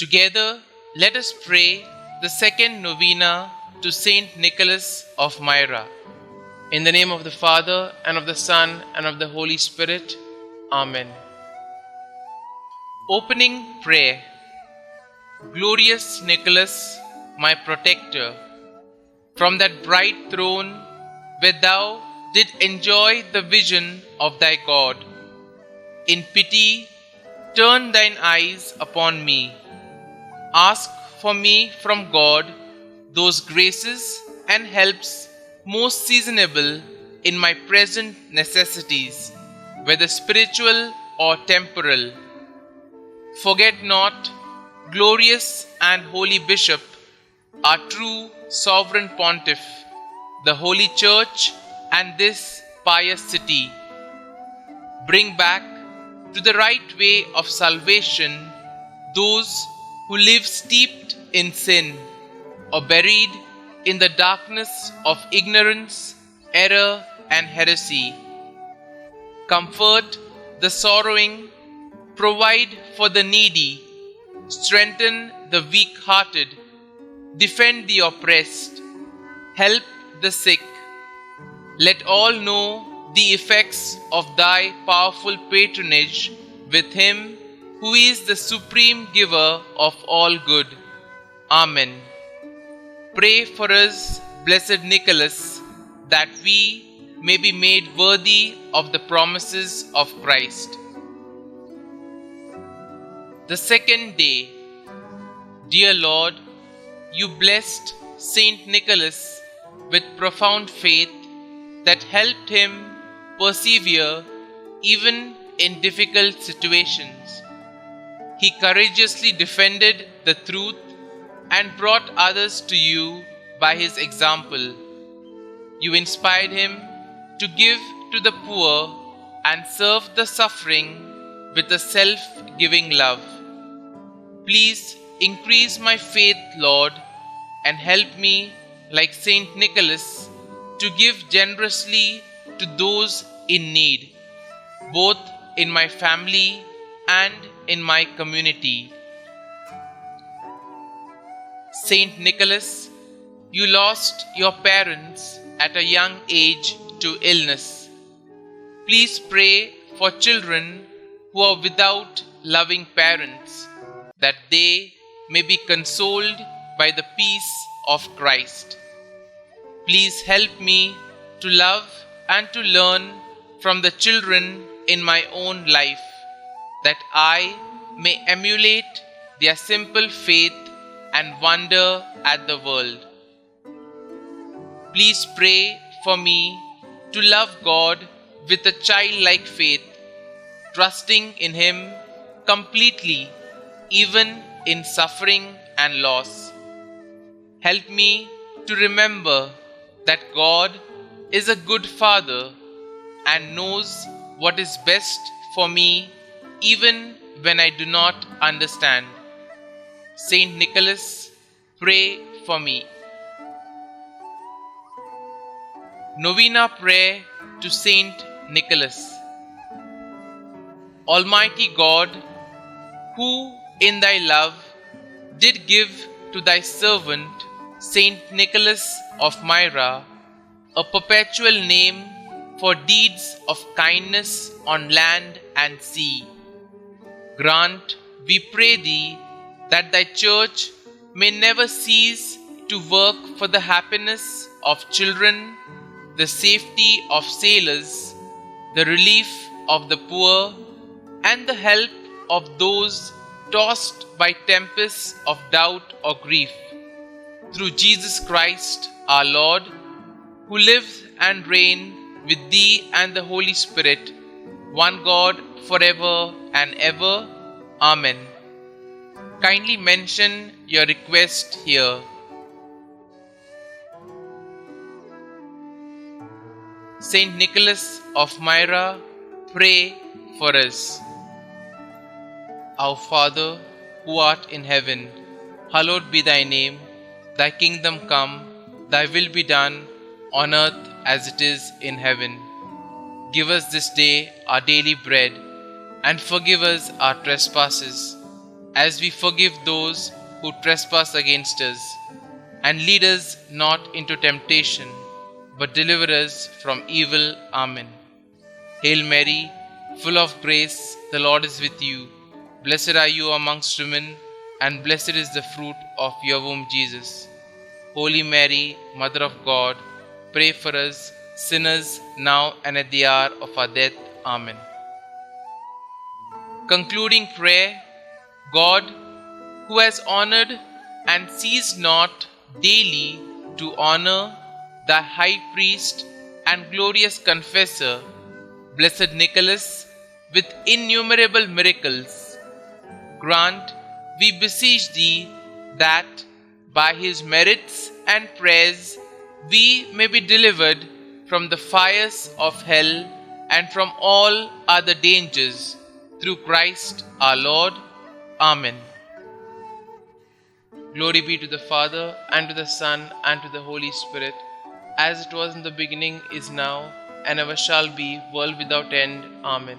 Together, let us pray the second novena to St Nicholas of Myra. In the name of the Father, and of the Son, and of the Holy Spirit. Amen. Opening prayer. Glorious Nicholas, my protector, from that bright throne where thou didst enjoy the vision of thy God, in pity turn thine eyes upon me. Ask for me from God those graces and helps most seasonable in my present necessities, whether spiritual or temporal. Forget not, glorious and holy Bishop, our true sovereign pontiff, the Holy Church and this pious city. Bring back to the right way of salvation those who live steeped in sin or buried in the darkness of ignorance, error, and heresy. Comfort the sorrowing, provide for the needy, strengthen the weak-hearted, defend the oppressed, help the sick. Let all know the effects of thy powerful patronage with him who is the supreme giver of all good. Amen. Pray for us, blessed Nicholas, that we may be made worthy of the promises of Christ. The second day. Dear Lord, you blessed St. Nicholas with profound faith that helped him persevere even in difficult situations. He courageously defended the truth and brought others to you by his example. You inspired him to give to the poor and serve the suffering with a self-giving love. Please increase my faith, Lord, and help me, like St. Nicholas, to give generously to those in need, both in my family and in my community. St. Nicholas, you lost your parents at a young age to illness. Please pray for children who are without loving parents, that they may be consoled by the peace of Christ. Please help me to love and to learn from the children in my own life, that I may emulate their simple faith and wonder at the world. Please pray for me to love God with a childlike faith, trusting in Him completely, even in suffering and loss. Help me to remember that God is a good Father and knows what is best for me even when I do not understand. Saint Nicholas, pray for me. Novena Prayer to Saint Nicholas. Almighty God, who in thy love did give to thy servant St. Nicholas of Myra a perpetual name for deeds of kindness on land and sea, grant, we pray thee, that thy church may never cease to work for the happiness of children, the safety of sailors, the relief of the poor, and the help of those tossed by tempests of doubt or grief. Through Jesus Christ our Lord, who lives and reigns with thee and the Holy Spirit, one God, forever and ever. Amen. Kindly mention your request here. St. Nicholas of Myra, pray for us. Our Father, who art in heaven, hallowed be thy name. Thy kingdom come, thy will be done, on earth as it is in heaven. Give us this day our daily bread, and forgive us our trespasses, as we forgive those who trespass against us. And lead us not into temptation, but deliver us from evil. Amen. Hail Mary, full of grace, the Lord is with you. Blessed are you amongst women, and blessed is the fruit of your womb, Jesus. Holy Mary, Mother of God, pray for us sinners now and at the hour of our death. Amen. Concluding prayer. God, who has honored and ceased not daily to honor thy high priest and glorious confessor, Blessed Nicholas, with innumerable miracles, grant, we beseech thee, that by his merits and prayers we may be delivered from the fires of hell and from all other dangers, through Christ our Lord. Amen. Glory be to the Father, and to the Son, and to the Holy Spirit, as it was in the beginning, is now, and ever shall be, world without end. Amen.